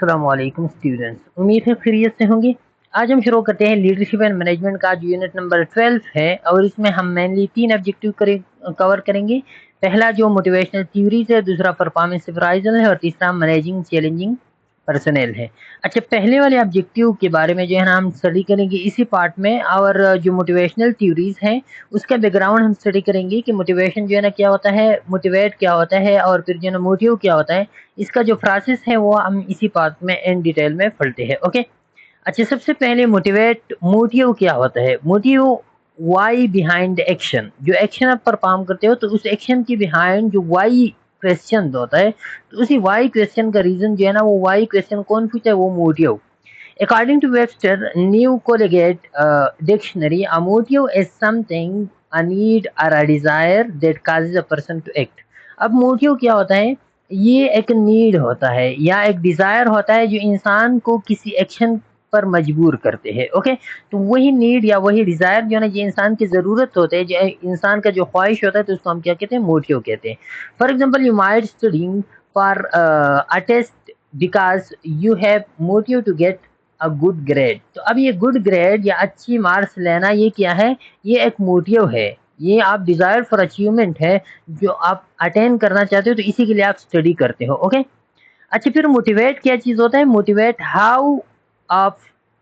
अस्सलाम वालेकुम स्टूडेंट्स, उम्मीद है खैरियत से होंगे। आज हम शुरू करते हैं लीडरशिप एंड मैनेजमेंट का जो यूनिट नंबर 12 है और इसमें हम मेनली 3 ऑब्जेक्टिव कवर करेंगे। पहला जो मोटिवेशनल थ्योरीज है, दूसरा परफॉर्मेंस अप्राइजल है और तीसरा मैनेजिंग चैलेंजिंग पर्सनल है। अच्छा, पहले वाले ऑब्जेक्टिव के बारे में जो है ना हम स्टडी करेंगे इसी पार्ट में, और जो मोटिवेशनल थ्योरीज हैं उसका बैकग्राउंड हम स्टडी करेंगे कि मोटिवेशन जो है ना क्या होता है, मोटिवेट क्या होता है और फिर जो है ना मोटिव क्या होता है। इसका जो प्रोसेस है वो हम इसी पार्ट में इन डिटेल में पढ़ते हैं। ओके। अच्छा, सबसे पहले मोटिव क्या होता है। मोटिव वाई बिहाइंड एक्शन, जो एक्शन आप परफॉर्म करते हो तो उस एक्शन के बिहाइंड जो वाई क्वेश्चन होता है, तो उसी वाई क्वेश्चन का रीजन जो है ना वो वाई क्वेश्चन कौन पूछता है, वो motive. According to Webster New Collegiate Dictionary, a motive is something, a need or a desire that causes a person to act. अब मोटिव क्या होता है, ये एक नीड होता है या एक डिज़ायर होता है जो इंसान को किसी एक्शन पर मजबूर करते हैं। ओके, तो वही नीड या वही डिज़ायर जो है ना, ये इंसान की ज़रूरत होते है, जो इंसान का जो ख्वाहिश होता है, तो उसको हम क्या कहते हैं, मोटिव कहते हैं। For example, you might studying for a test because you have motive to get a good grade. तो अब ये गुड ग्रेड या अच्छी मार्क्स लेना, ये क्या है, ये एक मोटिव है, ये आप डिजायर फॉर अचीवमेंट है जो आप अटेन करना चाहते हो, तो इसी के लिए आप स्टडी करते हो। ओके। अच्छा, फिर मोटिवेट क्या चीज होता है, motivate of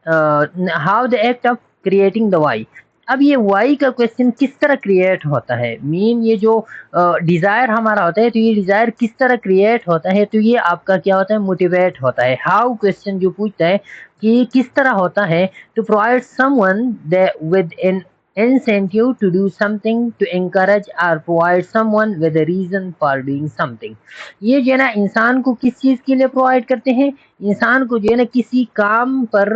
how the act of creating the why. अब ये वाई का क्वेश्चन किस तरह क्रिएट होता है, मीन ये जो डिजायर हमारा होता है, तो ये डिजायर किस तरह क्रिएट होता है, तो ये आपका क्या होता है, मोटिवेट होता है। हाउ क्वेश्चन जो पूछता है कि किस तरह होता है, to provide someone with an incentive to do something, to encourage or provide someone with a reason for doing something। ये जो है ना इंसान को किस चीज के लिए प्रोवाइड करते हैं, इंसान को जो है ना किसी काम पर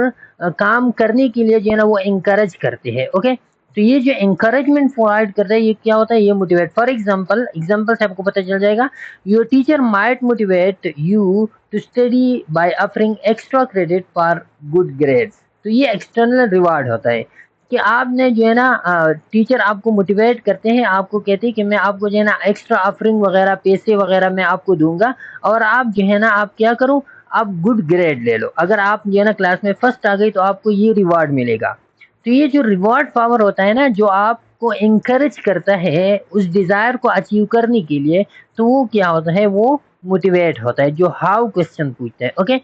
काम करने के लिए जो है ना वो encourage करते हैं। ओके, तो ये जो encouragement प्रोवाइड करता है, ये क्या होता है, ये मोटिवेट। फॉर एग्जाम्पल से आपको पता चल जाएगा, your teacher might motivate you to study by offering extra credit for good grades. तो ये एक्सटर्नल रिवार्ड होता है कि आपने जो है ना टीचर आपको मोटिवेट करते हैं, आपको कहते हैं कि मैं आपको जो है ना एक्स्ट्रा ऑफरिंग वगैरह, पैसे वगैरह मैं आपको दूंगा, और आप जो है ना आप क्या करो, आप गुड ग्रेड ले लो। अगर आप जो है ना क्लास में फर्स्ट आ गई तो आपको ये रिवार्ड मिलेगा। तो ये जो रिवार्ड पावर होता है ना, जो आपको इंकरेज करता है उस डिजायर को अचीव करने के लिए, तो वो क्या होता है, वो मोटिवेट होता है, जो हाउ क्वेश्चन पूछता है। ओके।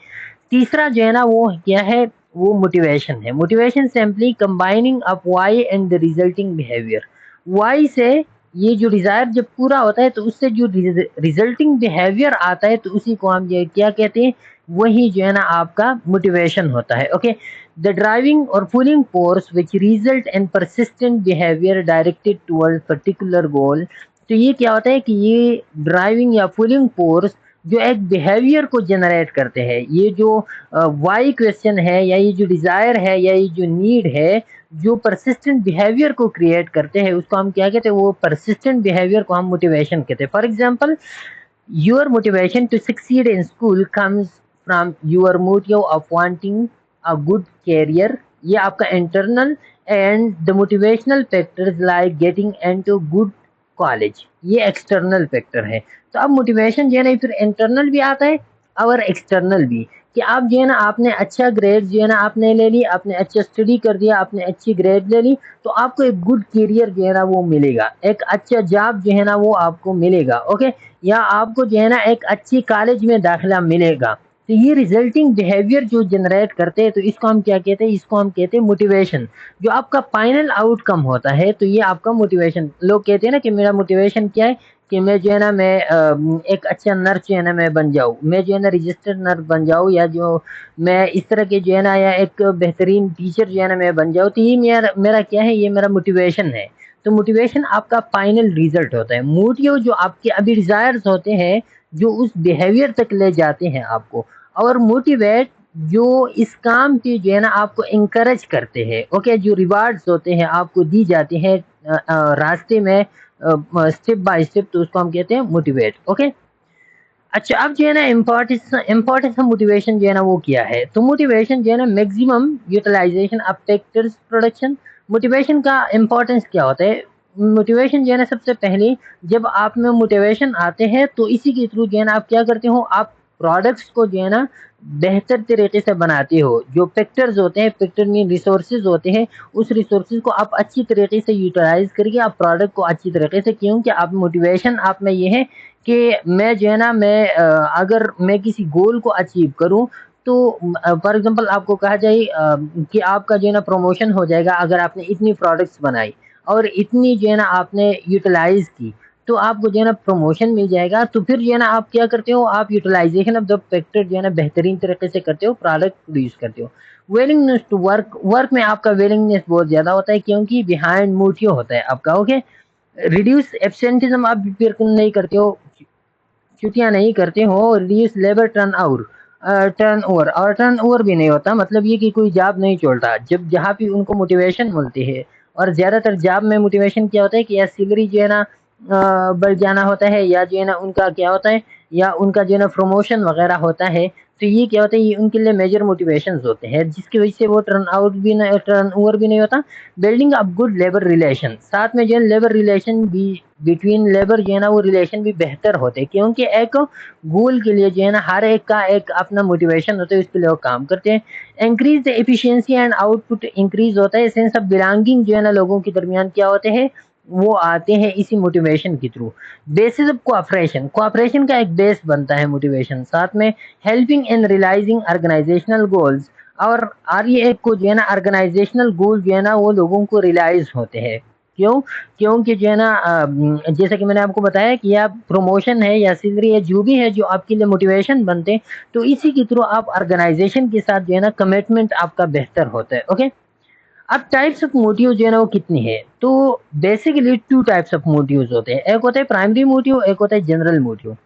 तीसरा जो है ना वो क्या है, वो मोटिवेशन है। Motivation simply combining up why and the resulting behaviour. Why से ये जो डिजायर जब पूरा होता है, तो उससे जो रिजल्टिंग बिहेवियर आता है, तो उसी को हम ये क्या कहते हैं, वही जो है ना आपका मोटिवेशन होता है। ओके, द ड्राइविंग और pulling force which result in persistent behaviour directed toward particular goal. तो ये क्या होता है कि ये ड्राइविंग या पुलिंग फोर्स जो एक बिहेवियर को जनरेट करते हैं, ये जो वाई क्वेश्चन है या ये जो डिजायर है या ये जो नीड है, जो परसिस्टेंट बिहेवियर को क्रिएट करते हैं, उसको हम क्या कहते हैं, वो परसिस्टेंट बिहेवियर को हम मोटिवेशन कहते हैं। For example, your motivation to succeed in school comes from your motive of wanting a good career. ये आपका internal, and the motivational factors like getting into good college, ये एक्सटर्नल फैक्टर है। तो अब मोटिवेशन जो है ना फिर इंटरनल भी आता है और एक्सटर्नल भी, कि आप जो है ना आपने अच्छा ग्रेड जो है ना आपने ले ली, आपने अच्छा स्टडी कर दिया, आपने अच्छी ग्रेड ले ली, तो आपको एक गुड करियर जो है ना वो मिलेगा, एक अच्छा जॉब जो है ना वो आपको मिलेगा। ओके, या आपको जो है ना एक अच्छी कॉलेज में दाखिला मिलेगा। तो ये रिजल्टिंग बिहेवियर जो जनरेट करते हैं, तो इसको हम क्या कहते हैं, इसको हम कहते हैं मोटिवेशन। जो आपका फाइनल आउटकम होता है, तो ये आपका मोटिवेशन। लोग कहते हैं ना कि मेरा मोटिवेशन क्या है, कि मैं जो है ना मैं एक अच्छा नर्स जो है ना मैं बन जाऊँ, मैं जो है ना रजिस्टर्ड नर्स बन जाऊँ, या जो मैं इस तरह के जो है ना, या एक बेहतरीन टीचर जो है ना मैं बन जाऊँ। तो ये मेरा मेरा क्या है, ये मेरा मोटिवेशन है। तो मोटिवेशन आपका फाइनल रिजल्ट होता है। मोटिव जो आपके अभी डिजायर्स होते हैं, जो उस बिहेवियर तक ले जाते हैं आपको, और मोटिवेट जो इस काम की जो है ना आपको इंकरेज करते हैं। ओके, जो रिवार्ड्स होते हैं आपको दी जाते हैं रास्ते में स्टेप बाय स्टेप, तो उसको हम कहते हैं मोटिवेट। ओके। अच्छा, अब जो है ना इम्पोर्टेंस ऑफ मोटिवेशन जो है ना वो क्या है, तो मोटिवेशन जो है ना maximum utilisation of factors production. Motivation का इम्पोर्टेंस क्या होता है, मोटिवेशन जो है ना सबसे पहले जब आप में मोटिवेशन आते हैं, तो इसी के थ्रू जो है ना आप क्या करते हो, आप प्रोडक्ट्स को जो है ना बेहतर तरीके से बनाते हो। जो फैक्टर्स होते हैं, फैक्टर में रिसोर्सेज होते हैं, उस रिसोर्सेज को आप अच्छी तरीके से यूटिलाइज करके आप प्रोडक्ट को अच्छी तरीके से, क्योंकि आप मोटिवेशन आप में ये है कि मैं जो है ना अगर मैं किसी गोल को अचीव करूं तो फॉर एग्जांपल आपको कहा जाए कि आपका जो है ना प्रमोशन हो जाएगा अगर आपने इतनी प्रोडक्ट्स बनाई और इतनी जो है ना आपने यूटिलाइज की, तो आपको जो है ना प्रमोशन मिल जाएगा। तो फिर जो है ना आप क्या करते हो, आप यूटिलाइजेशन ऑफ द फैक्टर जो है ना बेहतरीन तरीके से करते हो, प्रोडक्ट प्रोड्यूस करते हो। विलिंगनेस टू वर्क, वर्क में आपका विलिंगनेस बहुत ज्यादा होता है क्योंकि बिहाइंड मोटिव होता है आपका। ओके, रिड्यूस एब्सेंटिज्म, आप बिल्कुल नहीं करते हो, छुट्टियां नहीं करते हो। रिड्यूस लेबर टर्न ओवर, और टर्न ओवर भी नहीं होता, मतलब ये कि कोई जॉब नहीं छोड़ता जब जहाँ भी उनको मोटिवेशन मिलती है। और ज्यादातर जॉब में मोटिवेशन क्या होता है कि या सैलरी जो है ना बढ़ जाना होता है, या जो है ना उनका क्या होता है, या उनका जो है ना प्रमोशन वगैरह होता है। तो ये क्या होता है, ये उनके लिए मेजर मोटिवेशंस होते हैं जिसकी वजह से वो टर्न ओवर भी नहीं होता। Building up good labour relation, साथ में जो है लेबर रिलेशन भी, बिटवीन लेबर जो है ना वो रिलेशन भी बेहतर होते हैं, क्योंकि एक गोल के लिए जो है ना हर एक का एक अपना मोटिवेशन होता है, उसके लिए वो काम करते हैं। Increase the efficiency and output increase होता है। सेंस ऑफ बिलोंगिंग जो है ना लोगों के दरमियान क्या होते हैं, वो आते हैं इसी मोटिवेशन के through. Basis of cooperation, cooperation का एक बेस बनता है मोटिवेशन। साथ में helping in realising organisational goals, और ये एक को जो है ना ऑर्गेनाइजेशनल गोल जो है ना वो लोगों को रियलाइज होते हैं। क्यों? क्योंकि जो है ना जैसा कि मैंने आपको बताया कि आप प्रमोशन है या सैलरी है, जो भी है जो आपके लिए मोटिवेशन बनते हैं, तो इसी के थ्रू आप ऑर्गेनाइजेशन के साथ जो है ना कमिटमेंट आपका बेहतर होता है। ओके, अब टाइप्स ऑफ मोटिव जो है ना वो कितनी है, तो basically two types of motives होते हैं। एक होता है प्राइमरी मोटिव, एक होता है जनरल मोटिव,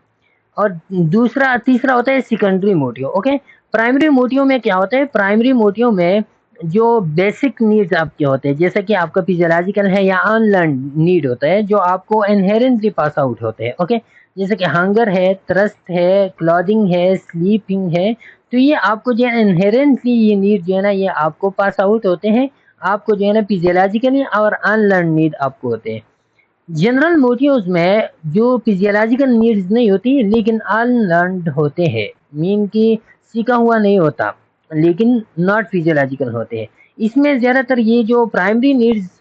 और दूसरा तीसरा होता है secondary motive. Okay, primary motive में क्या होता है, प्राइमरी मोटिव में जो बेसिक नीड्स आपके होते हैं, जैसे कि आपका फिजियोलॉजिकल है या अनलर्न नीड होता है, जो आपको इनहेरेंटली पास आउट होते हैं। ओके, जैसे कि हंगर है, थ्रस्ट है, क्लॉथिंग है, स्लीपिंग है, तो ये आपको जो है इनहेरेंटली ये नीड जो है ना ये आपको पास आउट होते हैं, आपको जो है ना फिजियोलॉजिकली, और अनलर्न नीड आपको होते हैं। जनरल मोटिव्स में जो फिजियोलॉजिकल नीड्स नहीं होती लेकिन अनलर्नड होते हैं, मीन कि सीखा हुआ नहीं होता लेकिन नॉट फिजियोलॉजिकल होते हैं। इसमें ज्यादातर ये जो primary needs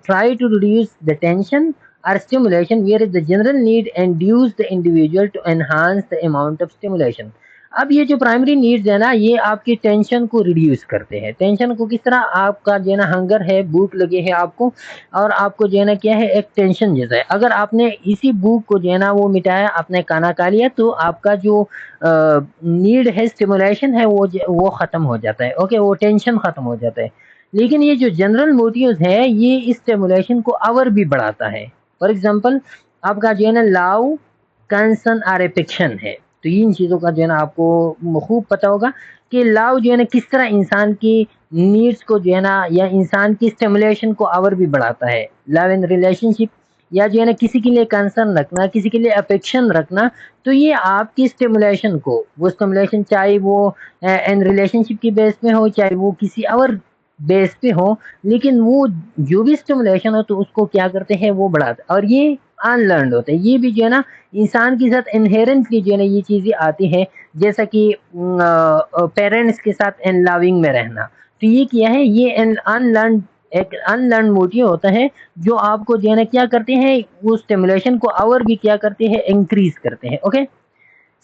try to reduce the tension और stimulation, where is the general need induce the individual to enhance the amount of stimulation. अब ये जो प्राइमरी नीड्स है ना ये आपकी टेंशन को रिड्यूस करते हैं। टेंशन को किस तरह, आपका जो है ना हंगर है, भूख लगे है आपको, और आपको जो है ना क्या है, एक टेंशन जैसा है, अगर आपने इसी भूख को जो है ना वो मिटाया, आपने खाना खा लिया, तो आपका जो नीड है, स्टिमुलेशन है, वो खत्म हो जाता है। ओके, वो टेंशन खत्म हो जाता है। लेकिन ये जो जनरल मोटिव्स है ये इस स्टिमुलेशन को और भी बढ़ाता है। फॉर एग्जांपल, आपका जो है ना लव, कंसर्न और अफेक्शन है, तो इन चीज़ों का जो है ना आपको खूब पता होगा कि लव जो है ना किस तरह इंसान की नीड्स को जो है ना या इंसान की स्टिमुलेशन को और भी बढ़ाता है। लव इन रिलेशनशिप, या जो है ना किसी के लिए कंसर्न रखना, किसी के लिए अफेक्शन रखना, तो ये आपकी स्टिमुलेशन को, वो स्टिमुलेशन चाहे वो इन रिलेशनशिप की बेस पे हो, चाहे वो किसी और बेस पे हो, लेकिन वो जो भी स्टिमुलेशन हो तो उसको क्या करते हैं, वो बढ़ाते हैं। और ये अनलर्न होता है, ये भी जो है ना इंसान के साथ इनहेरेंटली जो है ना ये चीजें आती हैं, जैसा कि पेरेंट्स के साथ इन लविंग में रहना। तो ये क्या है, ये अनलर्न, एक अनलर्न मोटिव होता है जो आपको जो है ना क्या करते हैं, वो स्टिमुलेशन को और भी क्या करते हैं, इंक्रीज करते हैं। ओके,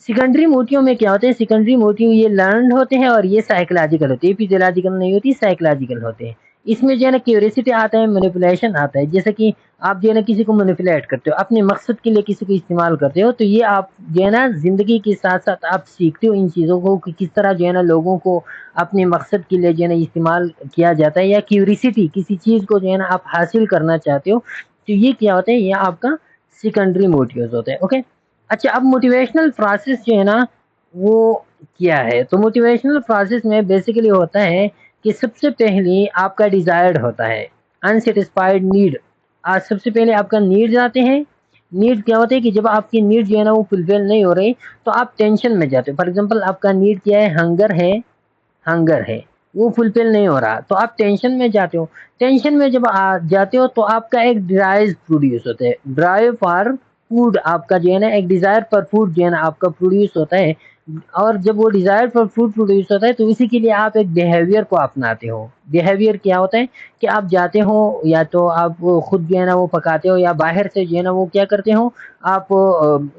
सेकेंडरी मोटिव में क्या होता है, सेकेंडरी मोटिव ये लर्नड होते हैं और ये साइकोलॉजिकल होते हैं, फिजियोलॉजिकल नहीं होती, साइकोलॉजिकल होते हैं। इसमें जो है ना क्यूरियोसिटी आता है, मैनिपुलेशन आता है, जैसे कि आप जो है ना किसी को मैनिपुलेट करते हो, अपने मकसद के लिए किसी को इस्तेमाल करते हो, तो ये आप जो है ना जिंदगी के साथ साथ आप सीखते हो इन चीज़ों को कि किस तरह जो है ना लोगों को अपने मकसद के लिए जो है ना इस्तेमाल किया जाता है, या क्यूरियोसिटी किसी चीज़ को जो है ना आप हासिल करना चाहते हो, तो ये क्या होता है, ये आपका सेकेंडरी मोटिव्स होते हैं। ओके, अच्छा, अब मोटिवेशनल प्रोसेस जो है ना वो क्या है, तो मोटिवेशनल प्रोसेस में बेसिकली होता है कि सबसे पहले आपका डिजायर्ड होता है, अनसेटिस्फाइड नीड। आज सबसे पहले आपका नीड्स आते हैं। नीड क्या होते हैं कि जब आपकी नीड जो है ना वो फुलफिल नहीं हो रही तो आप टेंशन में जाते हो। फॉर एग्जांपल, आपका नीड क्या है, हंगर है, हंगर है, वो फुलफिल नहीं हो रहा तो आप टेंशन में जाते हो। टेंशन में जब आ जाते हो तो आपका एक ड्राइव प्रोड्यूस होता है, ड्राइव फॉर फूड, आपका जो है ना एक डिजायर पर फूड जो है ना आपका प्रोड्यूस होता है। اور جب وہ ڈیزائر فار فوڈ پروڈیوس ہوتا ہے تو اسی کے لیے آپ ایک بیہیویئر کو اپناتے ہو. بیہیویئر کیا ہوتا ہے کہ آپ جاتے ہو یا تو آپ خود جو ہے نا وہ پکاتے ہو یا باہر سے جو ہے نا وہ کیا کرتے ہو آپ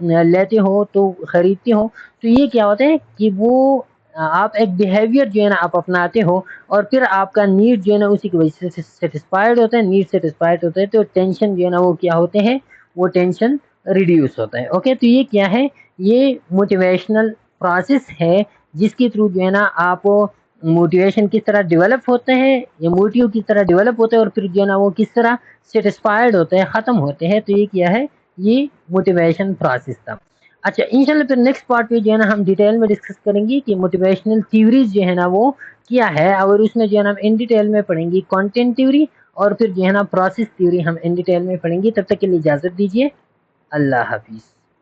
لیتے ہو تو خریدتے ہو. تو یہ کیا ہوتا ہے کہ وہ آپ ایک بیہیویئر جو ہے نا آپ اپناتے ہو اور پھر آپ کا نیڈ جو ہے نا اسی کی وجہ سے سیٹسفائڈ ہوتا ہے. نیڈ سیٹسفائڈ ہوتا ہے تو ٹینشن جو ہے نا وہ کیا ہوتے ہیں, وہ ٹینشن ریڈیوس ہوتا ہے. اوکے, تو یہ کیا ہے, یہ موٹیویشنل پروسیس ہے جس کے تھرو جو ہے نا آپ موٹیویشن کس طرح ڈیولپ ہوتے ہیں, یا موٹیو کس طرح ڈیولپ ہوتے ہیں اور پھر جو ہے نا وہ کس طرح سیٹسفائڈ ہوتے ہیں, ختم ہوتے ہیں. تو یہ کیا ہے, یہ موٹیویشن پروسیس تھا. اچھا, انشاءاللہ پھر نیکسٹ پارٹ پہ جو ہے نا ہم ڈیٹیل میں ڈسکس کریں گے کہ موٹیویشنل تھیوریز جو ہے نا وہ کیا ہے, اور اس میں جو ہے نا ہم ان ڈیٹیل میں پڑھیں گے کنٹینٹ تھیوری, اور پھر جو ہے نا پروسیس تھیوری ہم ان ڈیٹیل میں پڑھیں گے. تب تک کے لیے اجازت دیجیے, اللہ حافظ.